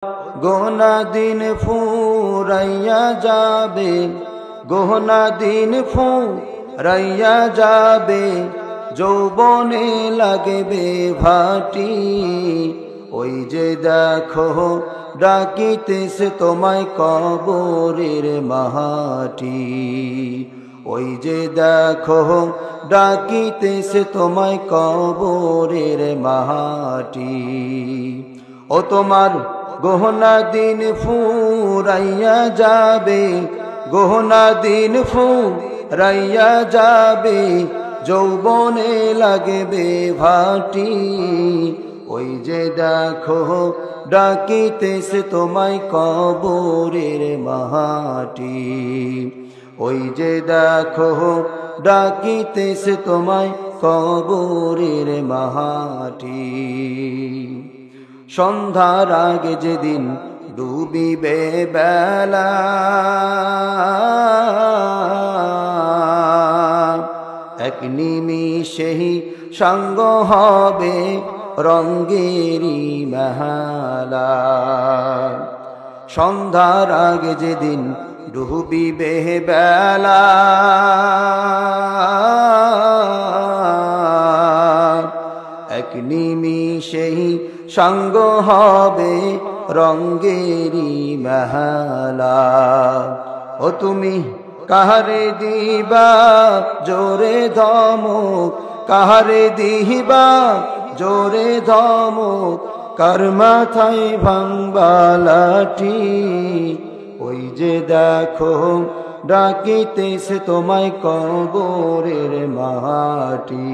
গোনা দিন ফুরাইয়া যাবে, গোনা দিন ফুরাইয়া যাবে, যৌবনে লাগবে ভাটি। ওই যে দেখো ডাকিতেছে তোমায় কবরের মাটি। ওই যে দেখো ডাকিতেছে তোমায় কবরের মাটি। ও তোমার গহনা দিন ফুরাইয়া যাবে, গহনা দিন ফুরাইয়া যাবে, যৌবনে লাগবে ভাটি। ওই যে দেখো ডাকিতেছে তোমায় কবরের মাটি। ওই যে দেখো ডাকিতেছে তোমায় কবরের মাটি। সন্ধ্যার আগে যেদিন ডুবিবে বেলা, এক নিমিষেই সঙ্গ হবে রঙ্গেরি মেলা। সন্ধ্যার আগে যেদিন ডুবিবে বেলা, এক নিমিষেই সঙ্গ হবে রঙ্গেরি মেলা। ও তুমি কাহারে দিবা জোরে ধমক, কাহারে দিবা জোরে ধমক, কার মাথায় ভাঙবা লাঠি। ওই যে দেখো ডাকিতেছে তোমায় কবরের মাটি।